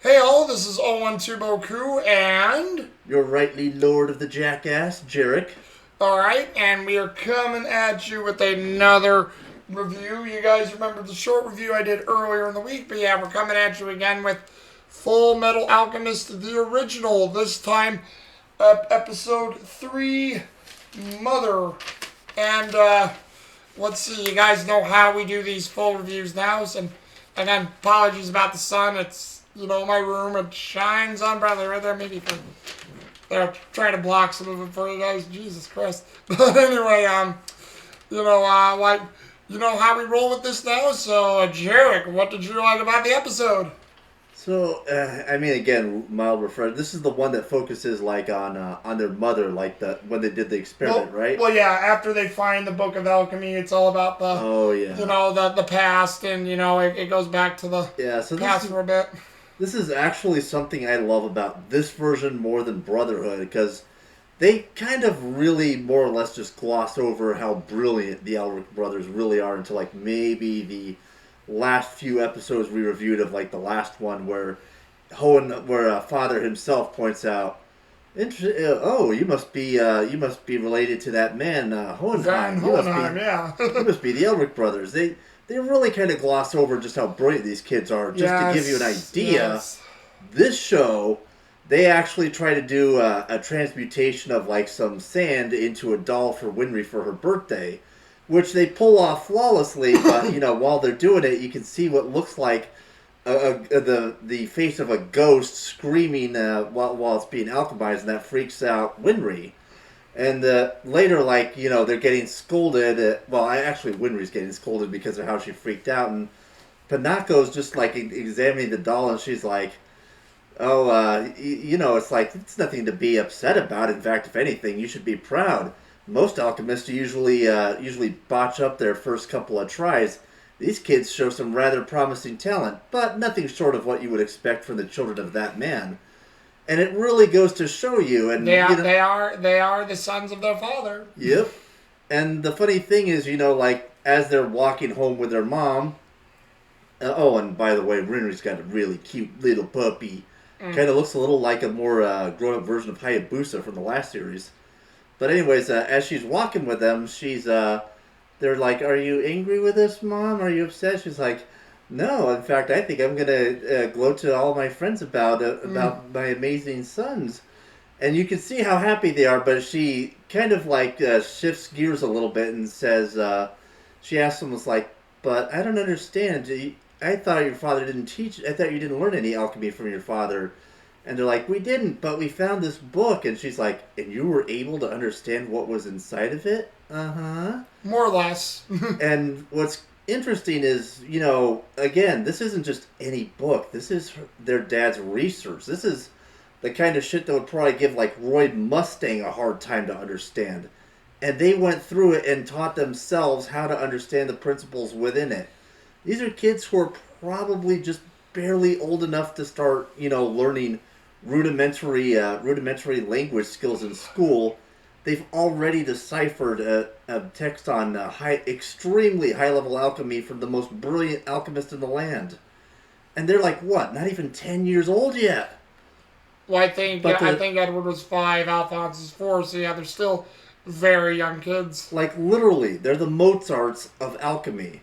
Hey all, this is 012 and Your rightly lord of the jackass, Jarek. alright, and we are coming at you with another review. You guys remember the short review I did earlier in the week, but yeah, we're coming at you again with Fullmetal Alchemist, the original. This time, episode 3, Mother. And let's see, you guys know how we do these full reviews now, and again, apologies about the sun. It's, my room, it shines on brightly right there, maybe for they're trying to block some of it for you guys. Jesus Christ. But anyway, like, how we roll with this now. So, Jarek, what did you like about the episode? So, again, mild refresh. This is the one that focuses on their mother, like when they did the experiment, right? Well, yeah. After they find the Book of Alchemy, it's all about the, Oh yeah, the past, and it goes back to the yeah. So past for a bit. this is actually something I love about this version more than Brotherhood, because they kind of really more or less just gloss over how brilliant the Elric brothers really are until like maybe the last few episodes we reviewed of like the last one where father himself points out, oh, you must be related to that man Van Hohenheim. Hohenheim, yeah. You must be the Elric brothers. They really kind of gloss over just how brilliant these kids are. Just to give you an idea, yes. this show they actually try to do a transmutation of like some sand into a doll for Winry for her birthday, which they pull off flawlessly. But while they're doing it, you can see what looks like the face of a ghost screaming while it's being alchemized, and that freaks out Winry. And later, they're getting scolded. Actually, Winry's getting scolded because of how she freaked out, and Panako's just like examining the doll, and she's like, "Oh, it's like it's nothing to be upset about. In fact, if anything, you should be proud. Most alchemists usually botch up their first couple of tries. These kids show some rather promising talent, but nothing short of what you would expect from the children of that man." And it really goes to show you, and They are the sons of their father. yep. And the funny thing is, like as they're walking home with their mom. Oh, and by the way, Renry's got a really cute little puppy. Kind of looks a little like a more grown-up version of Hayabusa from the last series. But anyways, as she's walking with them, they're like, "Are you angry with us, Mom? Are you upset?" She's like, "No. In fact, I think I'm gonna gloat to all my friends about my amazing sons." And you can see how happy they are, but she kind of like shifts gears a little bit and says, she asks them, "Was like, but I don't understand. I thought your father didn't teach. I thought you didn't learn any alchemy from your father." And they're like, "We didn't, but we found this book." And she's like, "And you were able to understand what was inside of it?" Uh-huh. More or less. And what's interesting is, again, this isn't just any book. This is their dad's research. This is the kind of shit that would probably give like Roy Mustang a hard time to understand. And they went through it and taught themselves how to understand the principles within it. These are kids who are probably just barely old enough to start, learning rudimentary language skills in school. They've already deciphered a text on extremely high level alchemy from the most brilliant alchemist in the land, and they're like, what? Not even 10 years old yet. Well, I think Edward was 5, Alphonse is 4, so yeah, they're still very young kids. Like literally, they're the Mozarts of alchemy.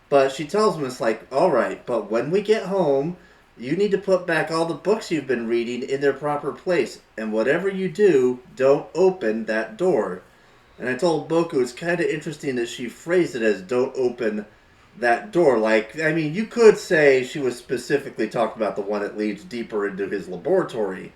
But she tells him, it's like, all right, but when we get home, you need to put back all the books you've been reading in their proper place. And whatever you do, don't open that door. And I told Boku it's kind of interesting that she phrased it as don't open that door. Like, I mean, you could say she was specifically talking about the one that leads deeper into his laboratory.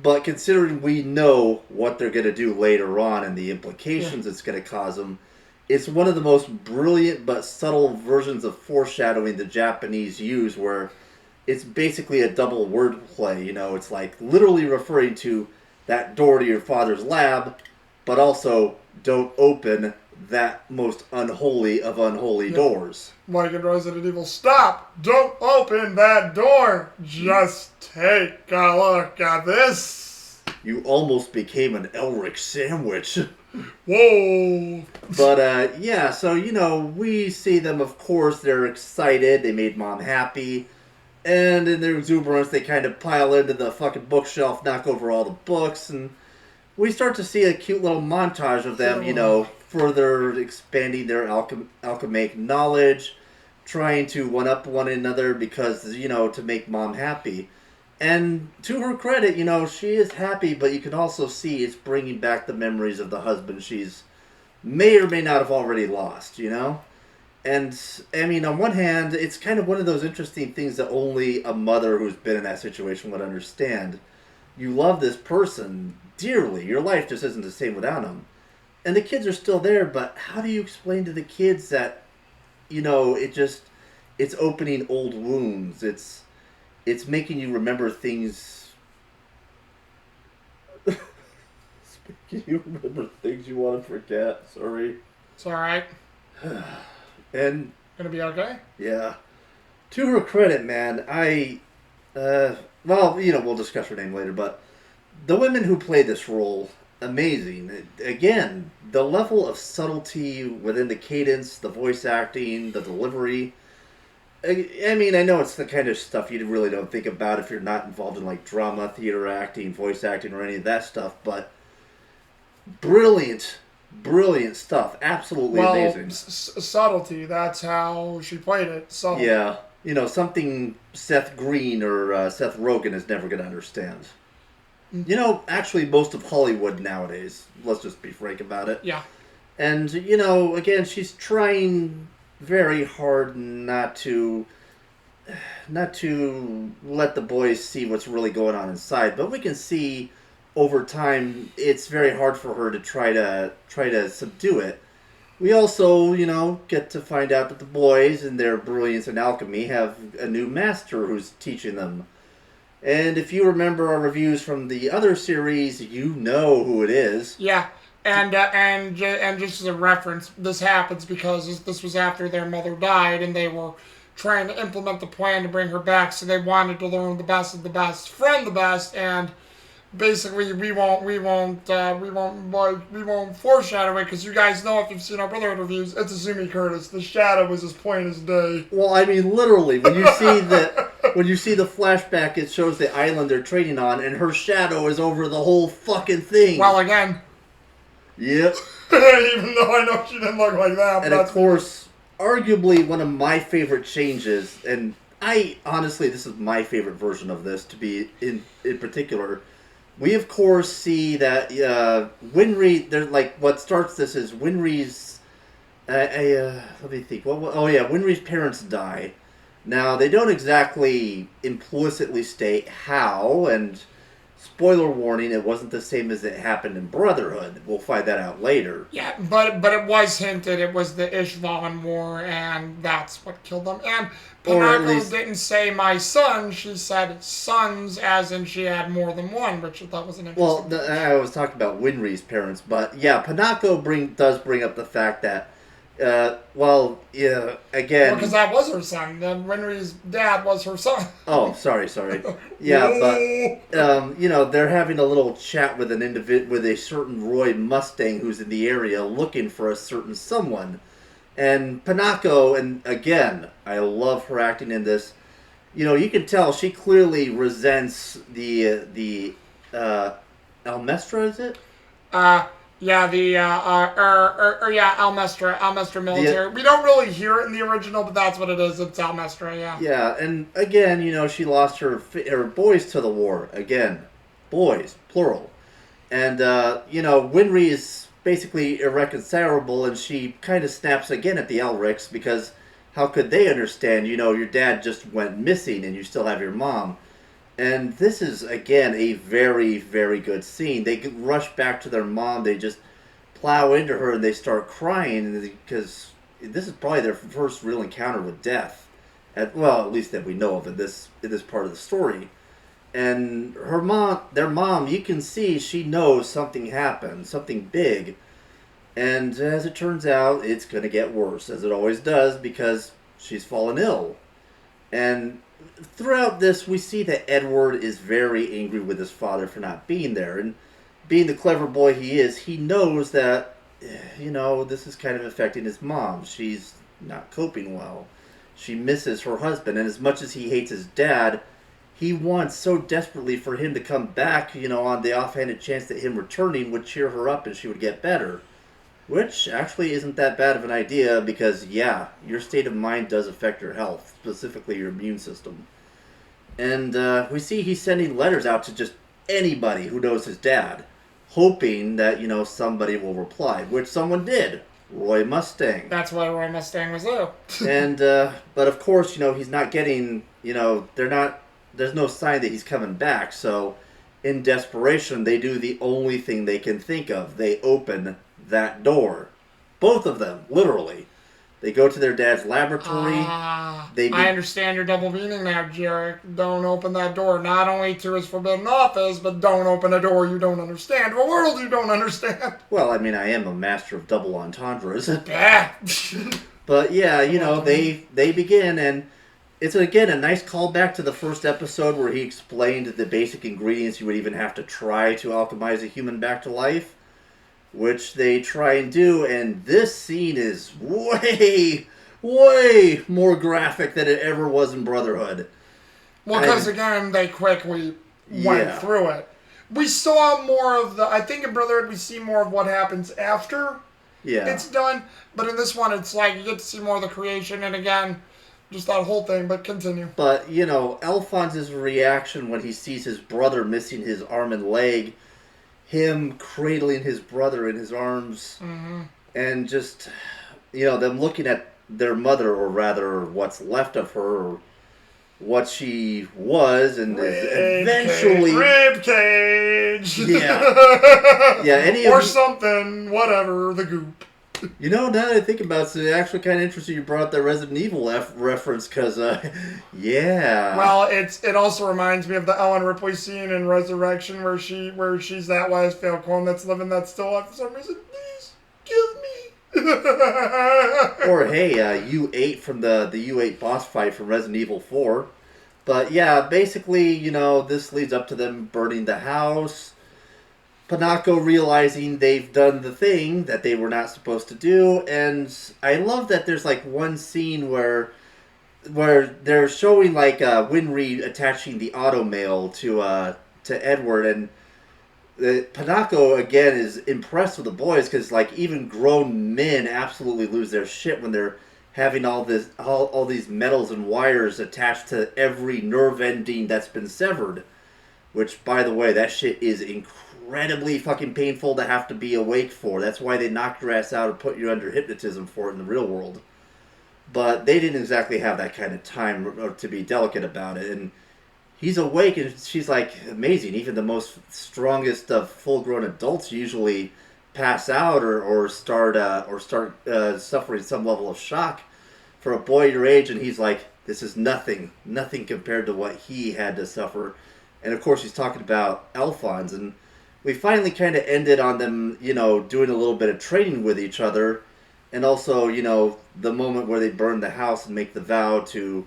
But considering we know what they're going to do later on and the implications it's going to cause them, it's one of the most brilliant but subtle versions of foreshadowing the Japanese use, where it's basically a double wordplay. It's like literally referring to that door to your father's lab, but also don't open that most unholy of unholy doors. Like in Resident Evil, stop! Don't open that door! Just take a look at this! You almost became an Elric sandwich. Whoa! But, so, we see them, of course, they're excited, they made Mom happy. And in their exuberance, they kind of pile into the fucking bookshelf, knock over all the books, and we start to see a cute little montage of them, further expanding their alchemic knowledge, trying to one-up one another because, to make mom happy. And to her credit, she is happy, but you can also see it's bringing back the memories of the husband she's may or may not have already lost, And, I mean, on one hand, it's kind of one of those interesting things that only a mother who's been in that situation would understand. You love this person dearly. Your life just isn't the same without them. And the kids are still there, but how do you explain to the kids that, it's opening old wounds. It's making you remember things. It's making you remember things you want to forget. Sorry. It's alright. And gonna be okay? Yeah. To her credit, man, we'll discuss her name later, but the women who played this role, amazing. Again, the level of subtlety within the cadence, the voice acting, the delivery. I mean, I know it's the kind of stuff you really don't think about if you're not involved in, like, drama, theater acting, voice acting, or any of that stuff, but brilliant stuff. Absolutely amazing. Subtlety. That's how she played it. Subtle. Yeah. Something Seth Green or Seth Rogen is never going to understand. Actually, most of Hollywood nowadays. Let's just be frank about it. Yeah. And, again, she's trying very hard not to let the boys see what's really going on inside. But we can see over time, it's very hard for her to try to subdue it. We also, get to find out that the boys, in their brilliance in alchemy, have a new master who's teaching them. And if you remember our reviews from the other series, you know who it is. Yeah, and just as a reference, this happens because this was after their mother died, and they were trying to implement the plan to bring her back. So they wanted to learn the best of the best from the best, and basically, we won't foreshadow it because you guys know if you've seen our other interviews, it's Azumi Curtis. The shadow is as plain as day. Well, I mean, literally, when you see the flashback, it shows the island they're trading on, and her shadow is over the whole fucking thing. Well, again. Yep. Even though I know she didn't look like that. And of course, arguably one of my favorite changes, and honestly, this is my favorite version of this to be in particular. We, of course, see that Winry, what starts this is Winry's, let me think, Winry's parents die. Now, they don't exactly implicitly state how, and spoiler warning, it wasn't the same as it happened in Brotherhood. We'll find that out later. Yeah, but it was hinted it was the Ishvalan War, and that's what killed them. And Panako didn't say my son, she said sons, as in she had more than one, which I thought was an interesting... Well, I was talking about Winry's parents, but yeah, Panako does bring up the fact that, again... Well, because that was her son. Then Winry's dad was her son. Oh, sorry. Yeah, but, they're having a little chat with with a certain Roy Mustang who's in the area looking for a certain someone. And Panako, and again, I love her acting in this. You can tell she clearly resents the Almestra, is it? Yeah, Almestra military. We don't really hear it in the original, but that's what it is. It's Almestra, yeah. Yeah, and again, she lost her boys to the war. Again, boys, plural. And, Winry is basically irreconcilable, and she kind of snaps again at the Elrics, because how could they understand, your dad just went missing and you still have your mom. And this is, again, a very, very good scene. They rush back to their mom, they just plow into her, and they start crying, because this is probably their first real encounter with death. At least that we know of in this part of the story. And their mom, you can see she knows something happened, something big. And as it turns out, it's going to get worse, as it always does, because she's fallen ill. And throughout this, we see that Edward is very angry with his father for not being there. And being the clever boy he is, he knows that, this is kind of affecting his mom. She's not coping well. She misses her husband, and as much as he hates his dad, he wants so desperately for him to come back, on the offhanded chance that him returning would cheer her up and she would get better. Which actually isn't that bad of an idea because, yeah, your state of mind does affect your health, specifically your immune system. And we see he's sending letters out to just anybody who knows his dad, hoping that, somebody will reply, which someone did. Roy Mustang. That's why Roy Mustang was there. And, but of course, he's not getting, there's no sign that he's coming back, so in desperation, they do the only thing they can think of. They open that door. Both of them, literally. They go to their dad's laboratory. I understand your double meaning now, Jarek. Don't open that door. Not only to his forbidden office, but don't open a door you don't understand. A world you don't understand. Well, I mean, I am a master of double entendres. Yeah. But yeah, they begin, and it's again a nice callback to the first episode where he explained the basic ingredients you would even have to try to alchemize a human back to life. Which they try and do, and this scene is way, way more graphic than it ever was in Brotherhood. Well, because again, they quickly went through it. We saw more of I think in Brotherhood we see more of what happens after it's done, but in this one it's like you get to see more of the creation, and again, just that whole thing, but continue. But, Alphonse's reaction when he sees his brother missing his arm and leg, him cradling his brother in his arms, and just, them looking at their mother, or rather what's left of her, or what she was, and eventually... Rib cage! Yeah. Or something, whatever, the goop. Now that I think about it, it's actually kind of interesting you brought up that Resident Evil reference, because, yeah. Well, it also reminds me of the Ellen Ripley scene in Resurrection where she's that wise failed clone that's living that still life for some reason. Please, kill me. Or, hey, U8 from the U8 boss fight from Resident Evil 4. But, yeah, basically, this leads up to them burning the house. Panako realizing they've done the thing that they were not supposed to do, and I love that there's like one scene where they're showing like Winry attaching the automail to Edward, and Panako again is impressed with the boys because like even grown men absolutely lose their shit when they're having all these metals and wires attached to every nerve ending that's been severed. Which, by the way, that shit is incredibly fucking painful to have to be awake for. That's why they knocked your ass out and put you under hypnotism for it in the real world. But they didn't exactly have that kind of time to be delicate about it. And he's awake, and she's like, amazing. Even the most strongest of full-grown adults usually pass out or start suffering some level of shock. For a boy your age, and he's like, this is nothing compared to what he had to suffer. And of course, he's talking about Alphonse, and we finally kind of ended on them, doing a little bit of training with each other, and also, the moment where they burn the house and make the vow to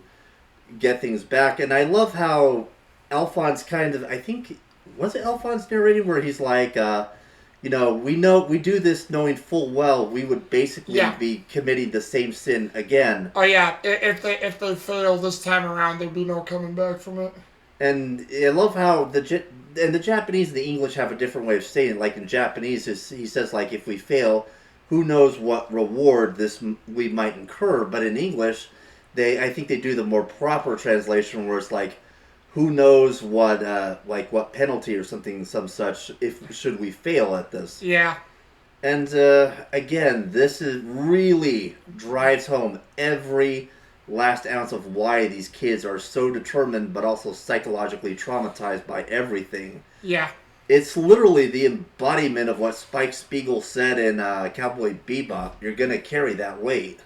get things back. And I love how Alphonse kind of, I think, was it Alphonse narrating where he's like, we do this knowing full well we would basically be committing the same sin again. Oh yeah, if they fail this time around, there'd be no coming back from it. And I love how the Japanese and the English have a different way of saying it. Like in Japanese, he says, like, if we fail, who knows what reward we might incur. But in English, I think they do the more proper translation where it's like, who knows what penalty or some such should we fail at this. Yeah. And again, this really drives home every last ounce of why these kids are so determined but also psychologically traumatized by everything. Yeah. It's literally the embodiment of what Spike Spiegel said in Cowboy Bebop. You're going to carry that weight.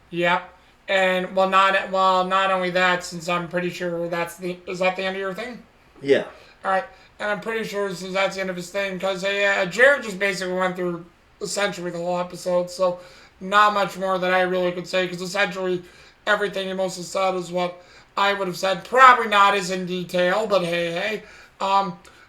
Yep. And, not only that, since I'm pretty sure is that the end of your thing? Yeah. Alright. And I'm pretty sure since that's the end of his thing, because Jared just basically went through essentially the whole episode, so not much more that I really could say, because essentially everything he mostly said is what I would have said. Probably not as in detail, but hey.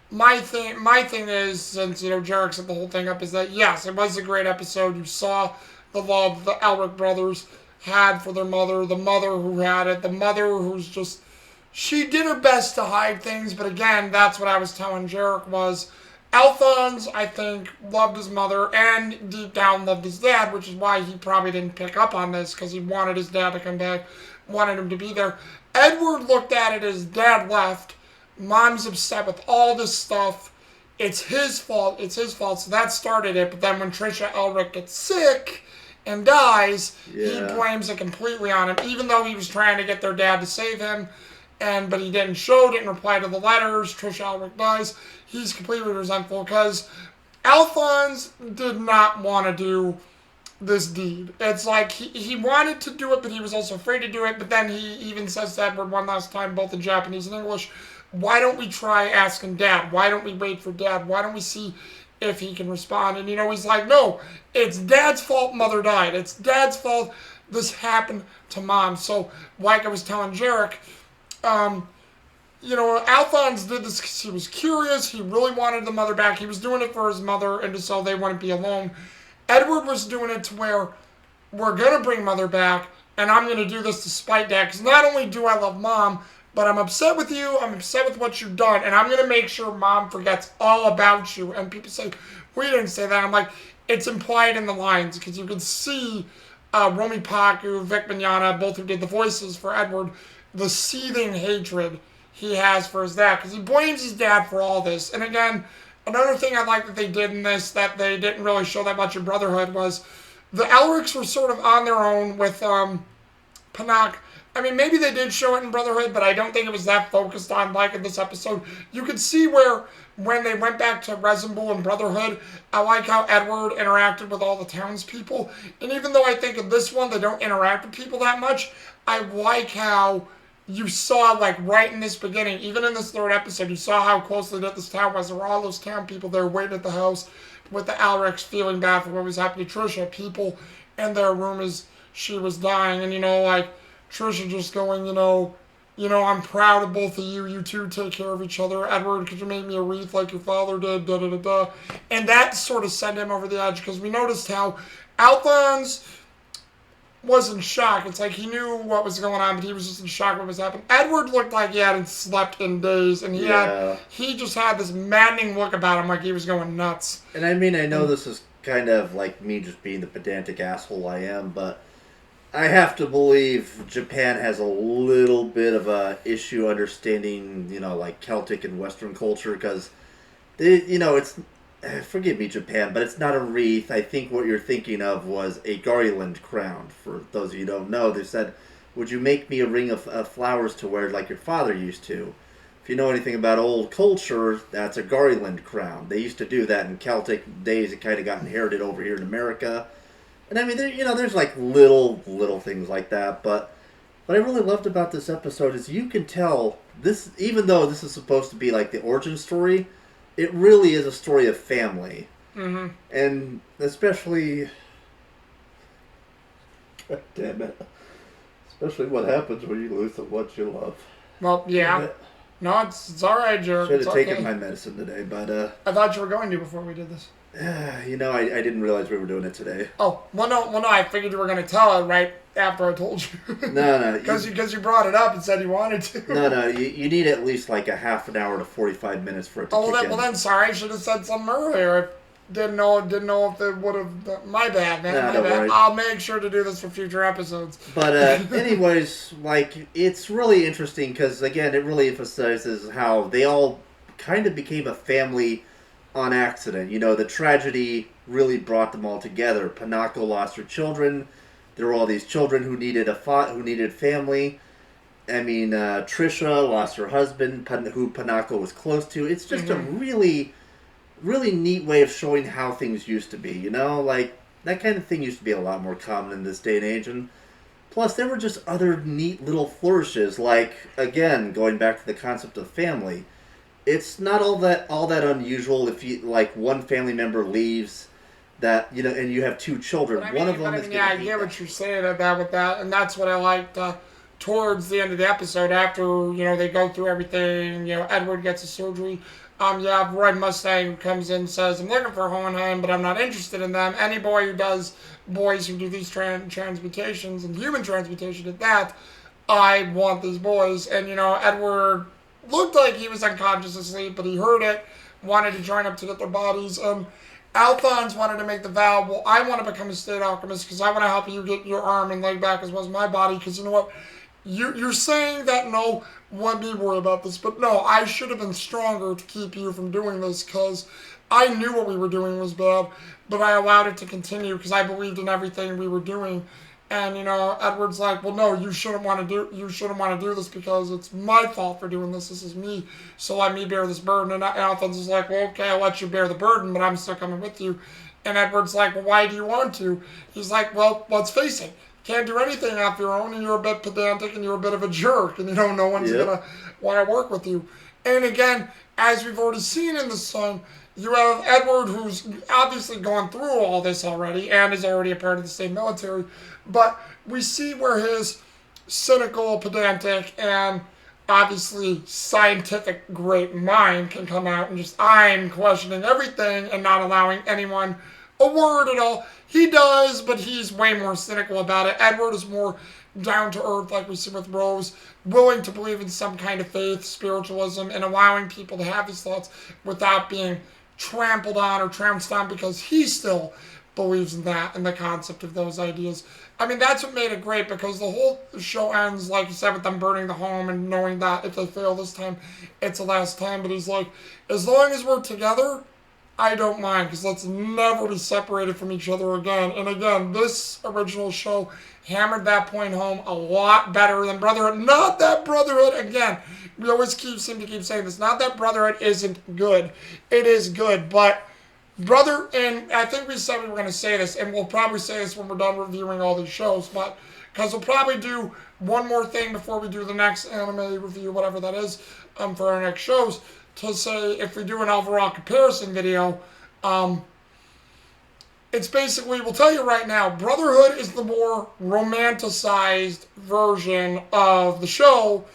My thing is, since, Jarek set the whole thing up, is that, yes, it was a great episode. You saw the love of the Elric brothers. had for their mother, the mother who had it, the mother who's just, she did her best to hide things, but again, that's what I was telling Jarek was, Alphonse, I think, loved his mother and deep down loved his dad, which is why he probably didn't pick up on this, because he wanted his dad to come back, wanted him to be there. Edward looked at it as dad left, mom's upset with all this stuff, it's his fault, so that started it, but then when Trisha Elric gets sick and dies, he blames it completely on him, even though he was trying to get their dad to save him, but he didn't reply to the letters, Trisha Elric dies, he's completely resentful, because Alphonse did not want to do this deed. It's like, he wanted to do it, but he was also afraid to do it, but then he even says to Edward one last time, both in Japanese and English, why don't we try asking Dad? Why don't we wait for Dad? Why don't we see if he can respond? And, he's like, no, it's Dad's fault Mother died. It's Dad's fault this happened to Mom. So, like I was telling Jarek, Alphonse did this because he was curious. He really wanted the mother back. He was doing it for his mother and so they wouldn't be alone. Edward was doing it to where we're going to bring Mother back, and I'm going to do this to spite Dad, because not only do I love Mom, but I'm upset with you, I'm upset with what you've done, and I'm going to make sure Mom forgets all about you. And people say, we didn't say that. I'm like, it's implied in the lines, because you can see Romy Paku, Vic Mignogna, both who did the voices for Edward, the seething hatred he has for his dad, because he blames his dad for all this. And again, another thing I like that they did in this that they didn't really show that much in Brotherhood was the Elrics were sort of on their own with Panak. I mean, maybe they did show it in Brotherhood, but I don't think it was that focused on like in this episode. You could see where when they went back to Resemble and Brotherhood, I like how Edward interacted with all the townspeople. And even though I think in this one they don't interact with people that much, I like how you saw, like, right in this beginning, even in this third episode, you saw how closely knit this town was. There were all those town people there waiting at the house with the Alrics feeling bad for what was happening to Trisha. People in their room as she was dying. And, like, Trisha just going, I'm proud of both of you. You two take care of each other. Edward, could you make me a wreath like your father did? Da-da-da-da. And that sort of sent him over the edge, because we noticed how Alphonse was in shock. It's like he knew what was going on, but he was just in shock what was happening. Edward looked like he hadn't slept in days, and he just had this maddening look about him, like he was going nuts. And I mean, I know this is kind of like me just being the pedantic asshole I am, but I have to believe Japan has a little bit of a issue understanding, like Celtic and Western culture, because it's, forgive me, Japan, but it's not a wreath. I think what you're thinking of was a garland crown. For those of you who don't know, they said, would you make me a ring of flowers to wear like your father used to? If you know anything about old culture, that's a garland crown. They used to do that in Celtic days. It kind of got inherited over here in America. And I mean, there's like little things like that. But what I really loved about this episode is you can tell this, even though this is supposed to be like the origin story, it really is a story of family. Mm-hmm. And especially, God damn it, especially what happens when you lose what you love. Well, yeah. No, it's all right, Jared. Should have taken my medicine today, but I thought you were going to before we did this. I didn't realize we were doing it today. Oh, well, no, I figured you were going to tell it right after I told you. No. Because you brought it up and said you wanted to. No, you need at least like a half an hour to 45 minutes for it to kick in. Well, then, sorry, I should have said something earlier. Didn't know if it would have... My bad, man. My bad. Worry. I'll make sure to do this for future episodes. But anyways, like, it's really interesting because, again, it really emphasizes how they all kind of became a family on accident. The tragedy really brought them all together. Panako lost her children. There were all these children who needed who needed family. I mean, Trisha lost her husband, who Panako was close to. It's just a really, really neat way of showing how things used to be. Like that kind of thing used to be a lot more common in this day and age. And plus, there were just other neat little flourishes. Like, again, going back to the concept of family. It's not all that unusual if you like one family member leaves, that and you have two children. One of them is I get what you're saying about with that, and that's what I liked towards the end of the episode. After they go through everything, Edward gets a surgery. You have Roy Mustang who comes in and says, I'm looking for Hohenheim, but I'm not interested in them. Any boys who do these transmutations and human transmutation at that, I want these boys. And, Edward looked like he was unconscious asleep, but he heard it, wanted to join up to get their bodies. Alphonse wanted to make the vow, well, I want to become a state alchemist because I want to help you get your arm and leg back as well as my body, because you know what? You're saying that no, let me worry about this, but no, I should have been stronger to keep you from doing this because I knew what we were doing was bad, but I allowed it to continue because I believed in everything we were doing. And Edward's like, well, no, you shouldn't want to do this because it's my fault for doing this. This is me, so let me bear this burden. And Alphonse is like, well, okay, I'll let you bear the burden, but I'm still coming with you. And Edward's like, well, why do you want to? He's like, well, let's face it, can't do anything off your own, and you're a bit pedantic, and you're a bit of a jerk, and no one's gonna want to work with you. And again, as we've already seen in the Sun, you have Edward, who's obviously gone through all this already, and is already a part of the state military, but we see where his cynical, pedantic, and obviously scientific great mind can come out and just, I'm questioning everything and not allowing anyone a word at all. He does, but he's way more cynical about it. Edward is more down to earth, like we see with Rose, willing to believe in some kind of faith, spiritualism, and allowing people to have these thoughts without being trampled on or trounced on, because he still believes in that and the concept of those ideas. I mean, that's what made it great, because the whole show ends, like you said, with them burning the home and knowing that if they fail this time, it's the last time. But he's like, as long as we're together, I don't mind, because let's never be separated from each other again. And again, this original show hammered that point home a lot better than Brotherhood. Not that Brotherhood, again, we always seem to keep saying this, not that Brotherhood isn't good. It is good, but and I think we said we were going to say this, and we'll probably say this when we're done reviewing all these shows, but because we'll probably do one more thing before we do the next anime review, whatever that is, for our next shows, to say if we do an overall comparison video, it's basically, we'll tell you right now, Brotherhood is the more romanticized version of the show.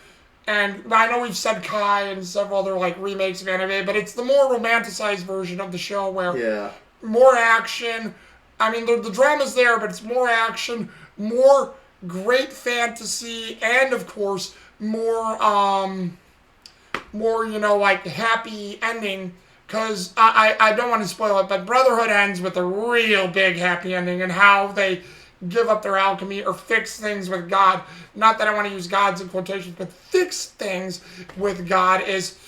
And I know we've said Kai and several other remakes of anime, but it's the more romanticized version of the show where more action. I mean, the drama's there, but it's more action, more great fantasy, and of course more happy ending. Because I don't want to spoil it, but Brotherhood ends with a real big happy ending, and how they give up their alchemy or fix things with God. Not that I want to use gods in quotations, but fix things with God is...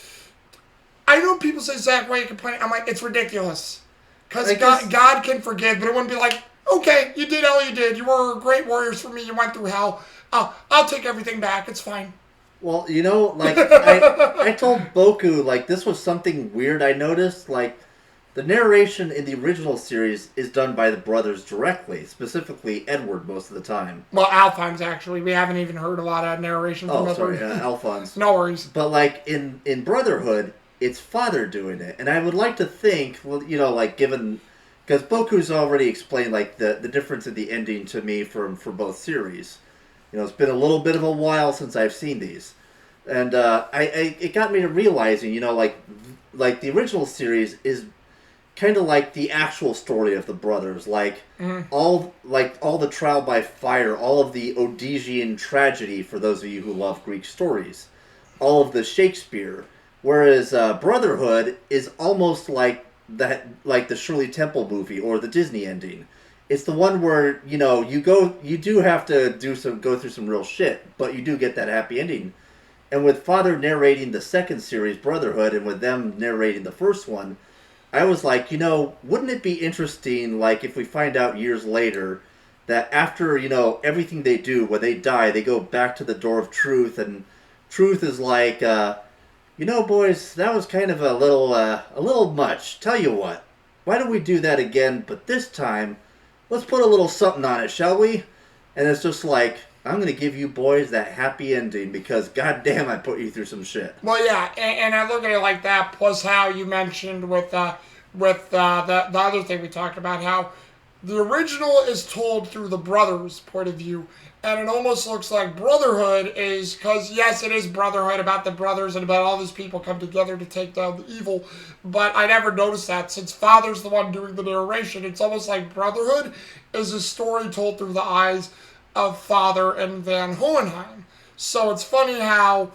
I know people say, Zach, why are you complaining? I'm like, it's ridiculous. Because God can forgive, but it wouldn't be like, okay, you did all you did. You were great warriors for me. You went through hell. I'll take everything back. It's fine. Well, I told Boku, this was something weird I noticed. The narration in the original series is done by the brothers directly, specifically Edward most of the time. Well, Alphonse, actually. We haven't even heard a lot of narration from Edward. Sorry, Alphonse. No worries. But, in Brotherhood, it's Father doing it. And I would like to think, given... Because Boku's already explained, the difference in the ending to me for both series. It's been a little bit of a while since I've seen these. And it got me to realizing, the original series is kind of like the actual story of the brothers, all the trial by fire, all of the Odyssean tragedy for those of you who love Greek stories, all of the Shakespeare. Whereas Brotherhood is almost like the Shirley Temple movie or the Disney ending. It's the one where you do have to go through some real shit, but you do get that happy ending. And with Father narrating the second series, Brotherhood, and with them narrating the first one, I was like, wouldn't it be interesting, if we find out years later that after, everything they do, when they die, they go back to the door of truth, and truth is like, boys, that was kind of a little much. Tell you what, why don't we do that again, but this time, let's put a little something on it, shall we? And it's just like, I'm going to give you boys that happy ending because goddamn I put you through some shit. Well, yeah, and I look at it like that, plus how you mentioned with the other thing we talked about, how The original is told through the brothers' point of view, and it almost looks like Brotherhood is, because yes, it is Brotherhood about the brothers and about all these people come together to take down the evil, but I never noticed that since Father's the one doing the narration. It's almost like Brotherhood is a story told through the eyes of Father and Van Hohenheim. So it's funny how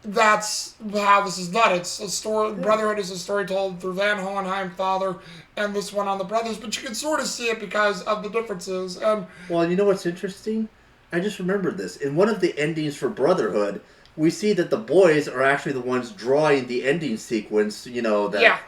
that's how this is done. It's a story. Brotherhood is a story told through Van Hohenheim, Father, and this one on the brothers. But you can sort of see it because of the differences. And well, you know what's interesting? I just remembered this. In one of the endings for Brotherhood, we see that the boys are actually the ones drawing the ending sequence. You know that. yeah.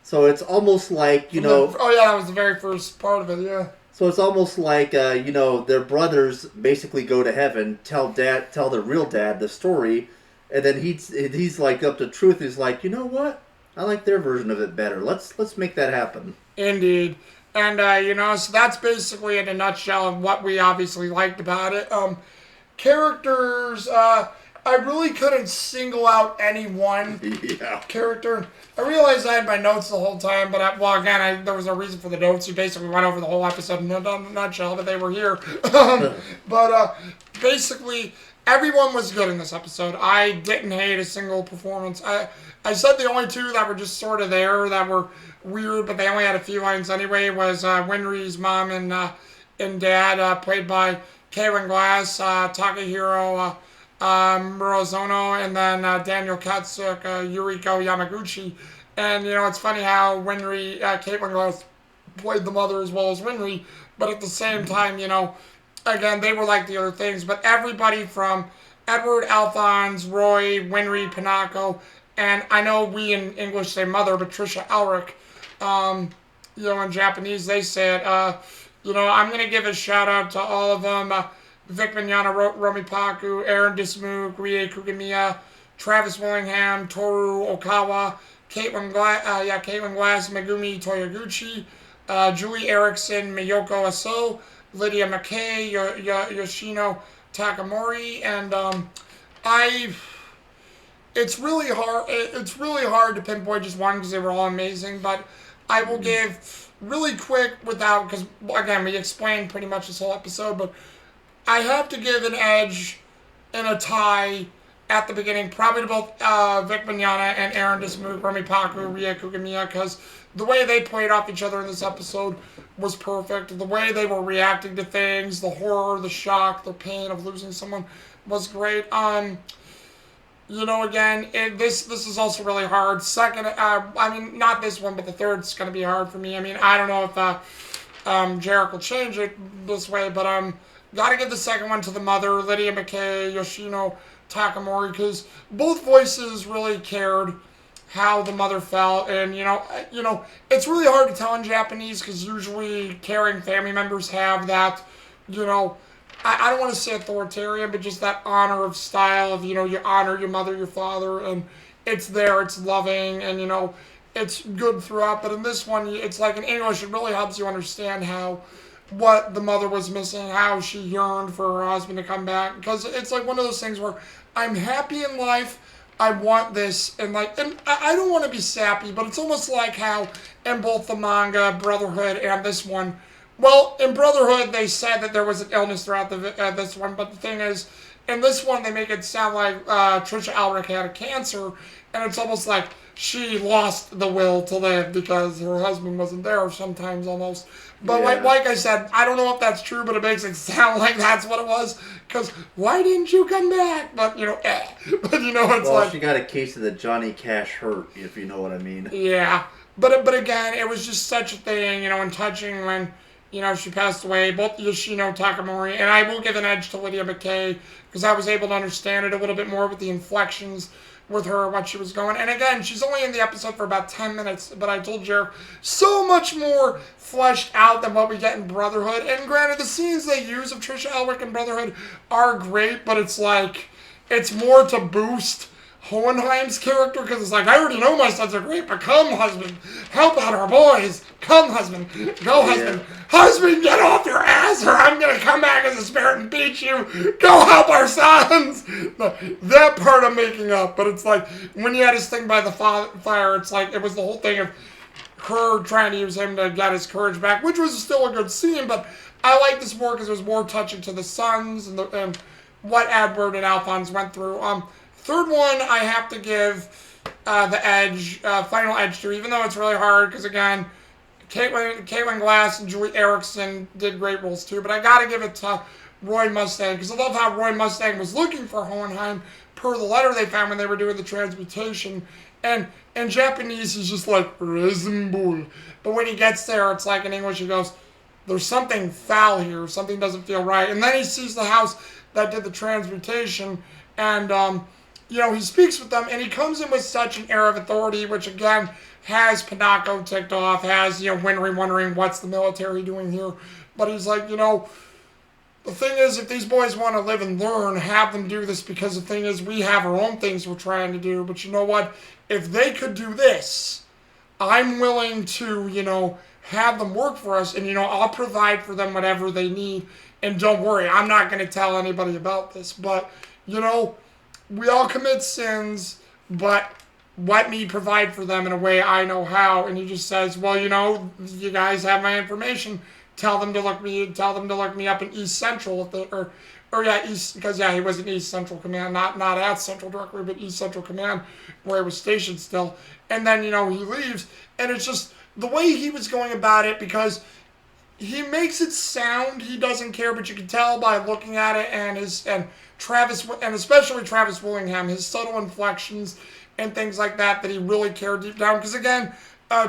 So it's almost like Oh yeah, that was the very first part of it. Yeah. So it's almost like their brothers basically go to heaven, tell their real dad the story, and then he's like up to truth. He's like, you know what? I like their version of it better. Let's make that happen. Indeed. And, so that's basically in a nutshell of what we obviously liked about it. Characters, I really couldn't single out any one character. I realized I had my notes the whole time, but there was no reason for the notes. We basically went over the whole episode in a nutshell, but they were here. Basically, everyone was good in this episode. I didn't hate a single performance. I said the only two that were just sort of there that were weird, but they only had a few lines anyway, was Winry's mom and dad, played by Kaylin Glass, Takahiro Murazono, and then Daniel Katsuk, Yuriko Yamaguchi. And, it's funny how Caitlin Glass played the mother as well as Winry, but at the same time, again, they were like the other things, but everybody from Edward, Alphonse, Roy, Winry, Pinako, and I know we in English say mother, but Trisha Alric, in Japanese they say it, I'm going to give a shout out to all of them, Vic Mignogna, Romy Paku, Aaron Dismuke, Rie Kugamiya, Travis Willingham, Toru Okawa, Caitlin Glass, Megumi Toyoguchi, Julie Erickson, Miyoko Aso, Lydia McKay, Yoshino Takamori, and it's really hard. It's really hard to pinpoint just one because they were all amazing. But I will give really quick because again we explained pretty much this whole episode, but I have to give an edge and a tie at the beginning, probably to both Vic Mignogna and Aaron Dismuke, Romy Paku, Rie Kugamiya, because the way they played off each other in this episode was perfect. The way they were reacting to things, the horror, the shock, the pain of losing someone was great. Again, this is also really hard. Second, not this one, but the third's going to be hard for me. I don't know if Jarek will change it this way, but got to give the second one to the mother, Lydia McKay, Yoshino Takamori, because both voices really cared how the mother felt, and it's really hard to tell in Japanese because usually caring family members have that, I don't want to say authoritarian, but just that honor of style of, you honor your mother, your father, and it's there, it's loving, and, it's good throughout. But in this one, it's like in English, it really helps you understand what the mother was missing, how she yearned for her husband to come back. Because it's like one of those things where I'm happy in life, I want this, and I don't want to be sappy, but it's almost like how in both the manga, Brotherhood, and this one, well, in Brotherhood, they said that there was an illness throughout this one, but the thing is, in this one, they make it sound like Trisha Alric had a cancer, and it's almost like she lost the will to live because her husband wasn't there sometimes almost. But like I said, I don't know if that's true, but it makes it sound like that's what it was. Because why didn't you come back? But, But, it's well, she got a case of the Johnny Cash hurt, if you know what I mean. Yeah. But again, it was just such a thing, and touching when, she passed away. Both Yoshino Takamori, and I will give an edge to Lydia McKay, because I was able to understand it a little bit more with the inflections with her, what she was going. And again, she's only in the episode for about 10 minutes, but I told you, so much more fleshed out than what we get in Brotherhood. And granted, the scenes they use of Trisha Alric in Brotherhood are great, but it's like, it's more to boost Hohenheim's character, because it's like, I already know my sons are great, but come, husband, help out our boys. Come, husband. Go, husband. Yeah. Husband, get off your ass, or I'm going to come back as a spirit and beat you. Go help our sons. That part I'm making up, but it's like, when you had his thing by the fire, it's like, it was the whole thing of her trying to use him to get his courage back, which was still a good scene, but I like this more because it was more touching to the sons and what Edward and Alphonse went through. Third one, I have to give the edge, final edge to, even though it's really hard, because again, Caitlin Glass and Julie Erickson did great roles too, but I gotta give it to Roy Mustang, because I love how Roy Mustang was looking for Hohenheim per the letter they found when they were doing the transmutation, and in Japanese he's just like, Rezenbull. But when he gets there, it's like in English he goes, there's something foul here, something doesn't feel right. And then he sees the house that did the transmutation, and he speaks with them, and he comes in with such an air of authority, which again has Panako ticked off, has Winry wondering what's the military doing here. But he's like, the thing is, if these boys want to live and learn, have them do this, because the thing is, we have our own things we're trying to do. But you know what? If they could do this, I'm willing to, have them work for us, and, I'll provide for them whatever they need. And don't worry, I'm not going to tell anybody about this. But, we all commit sins, but let me provide for them in a way I know how. And he just says, well, you guys have my information. Tell them to look me up in East Central if they, East, because he was in East Central Command, not at Central directly, but East Central Command where he was stationed still. And then he leaves, and it's just the way he was going about it, because he makes it sound he doesn't care, but you can tell by looking at it, and Travis, and especially Travis Willingham, his subtle inflections and things like that he really cared deep down. Because again,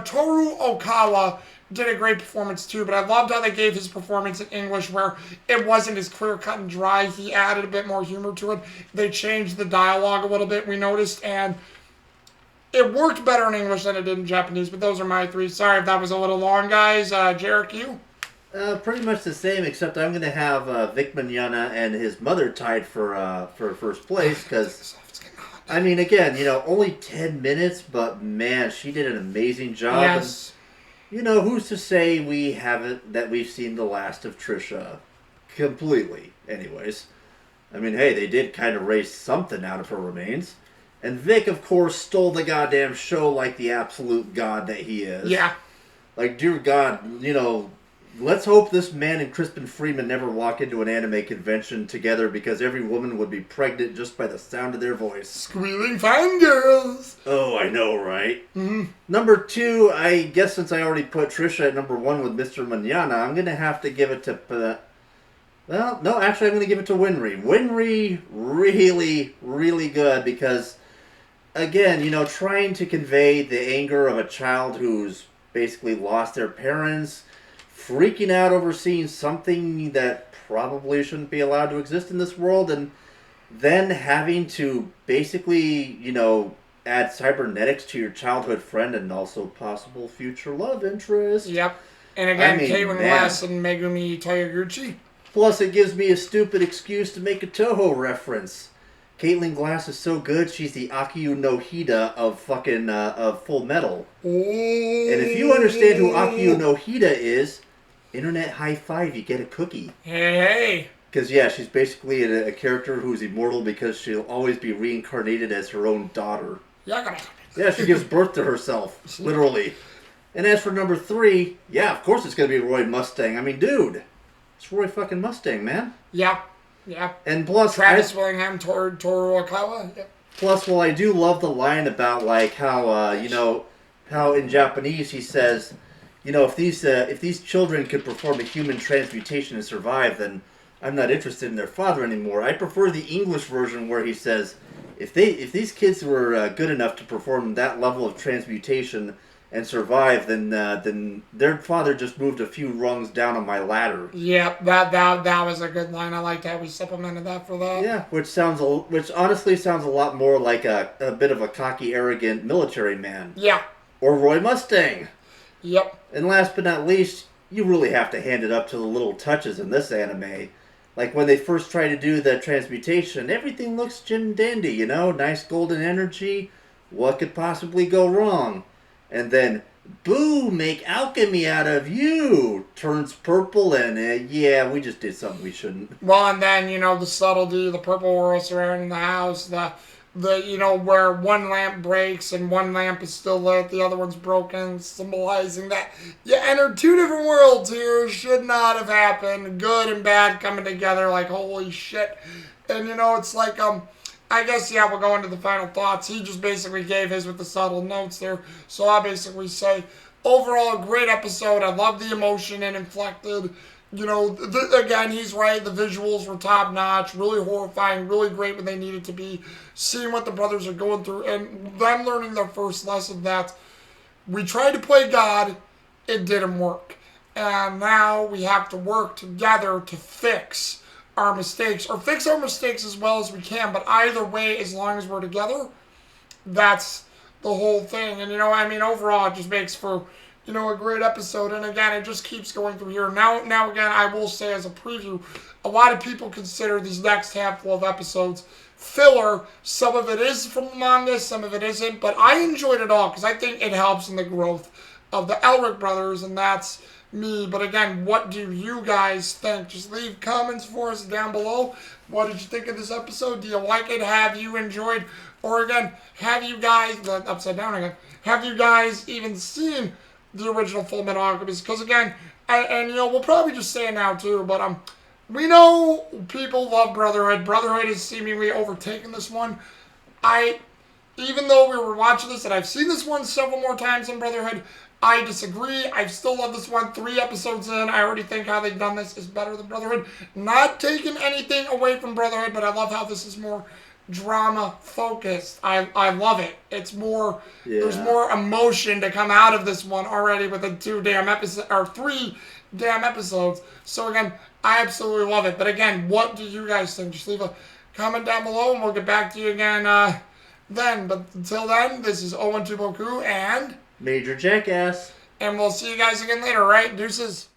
Toru Okawa did a great performance too, but I loved how they gave his performance in English, where it wasn't as clear cut and dry. He added a bit more humor to it. They changed the dialogue a little bit, we noticed, and it worked better in English than it did in Japanese. But those are my three. Sorry if that was a little long, guys. Jarek, you? Pretty much the same, except I'm going to have Vic Mignogna and his mother tied for first place, because I mean, again, only 10 minutes, but man, she did an amazing job. Yes. And, who's to say we've seen the last of Trisha completely, anyways. I mean, hey, they did kind of raise something out of her remains. And Vic, of course, stole the goddamn show like the absolute god that he is. Yeah. Like, dear God, let's hope this man and Crispin Freeman never walk into an anime convention together, because every woman would be pregnant just by the sound of their voice. Squealing fangirls! Oh, I know, right? Mm-hmm. Number 2, I guess since I already put Trisha at number 1 with Mr. Mignogna, I'm going to have to give it to... I'm going to give it to Winry. Winry, really, really good, because, again, trying to convey the anger of a child who's basically lost their parents, freaking out over seeing something that probably shouldn't be allowed to exist in this world, and then having to basically, add cybernetics to your childhood friend and also possible future love interest. Yep. And again, Caitlin Glass and Megumi Tayaguchi. Plus, it gives me a stupid excuse to make a Toho reference. Caitlin Glass is so good, she's the Akiyu no Hida of fucking, of Full Metal. Oh. And if you understand who Akiyu no Hida is, internet high five, you get a cookie. Hey. Because, yeah, she's basically a character who's immortal because she'll always be reincarnated as her own daughter. Yeah, she gives birth to herself, literally. And as for number 3, yeah, of course it's going to be Roy Mustang. I mean, dude, it's Roy fucking Mustang, man. Yeah. And plus... Travis Willingham, Toru Okawa. Yep. Plus, I do love the line about, like, how, how in Japanese he says... if these children could perform a human transmutation and survive, then I'm not interested in their father anymore. I prefer the English version where he says, if these kids were good enough to perform that level of transmutation and survive, then their father just moved a few rungs down on my ladder. Yeah, that was a good line. I liked how we supplemented that for that. Yeah, which honestly sounds a lot more like a bit of a cocky, arrogant military man. Yeah. Or Roy Mustang. Yep. And last but not least, you really have to hand it up to the little touches in this anime. Like when they first try to do the transmutation, everything looks gin and dandy, nice golden energy. What could possibly go wrong? And then, boo, make alchemy out of you. Turns purple and, yeah, we just did something we shouldn't. Well, and then, the subtlety, the purple world surrounding the house, the where one lamp breaks and one lamp is still lit, the other one's broken, symbolizing that you entered two different worlds here. Should not have happened. Good and bad coming together like holy shit. And it's like I guess yeah, we'll go into the final thoughts. He just basically gave his with the subtle notes there. So I basically say overall a great episode. I love the emotion it inflected. Again, he's right. The visuals were top notch, really horrifying, really great when they needed to be. Seeing what the brothers are going through and them learning their first lesson that we tried to play God, it didn't work. And now we have to work together to fix our mistakes or fix our mistakes as well as we can. But either way, as long as we're together, that's the whole thing. And overall, it just makes for a great episode. And again, it just keeps going through here. Now again, I will say as a preview, a lot of people consider these next handful of episodes filler. Some of it is from the manga, some of it isn't. But I enjoyed it all because I think it helps in the growth of the Elric brothers, and that's me. But again, what do you guys think? Just leave comments for us down below. What did you think of this episode? Do you like it? Have you enjoyed? Or again, have you guys, upside down again, have you guys even seen the original Fullmetal Alchemist? Because again, and we'll probably just say it now too, but we know people love Brotherhood. Brotherhood is seemingly overtaken this one. Even though we were watching this, and I've seen this one several more times than Brotherhood, I disagree. I still love this one. 3 episodes in, I already think how they've done this is better than Brotherhood. Not taking anything away from Brotherhood, but I love how this is more drama focused. I love it. It's more There's more emotion to come out of this one already with the 3 damn episodes. So again, I absolutely love it. But again, what do you guys think? Just leave a comment down below and we'll get back to you again then. But until then, this is Owen Tuboku and Major Jackass. And we'll see you guys again later, right? Deuces.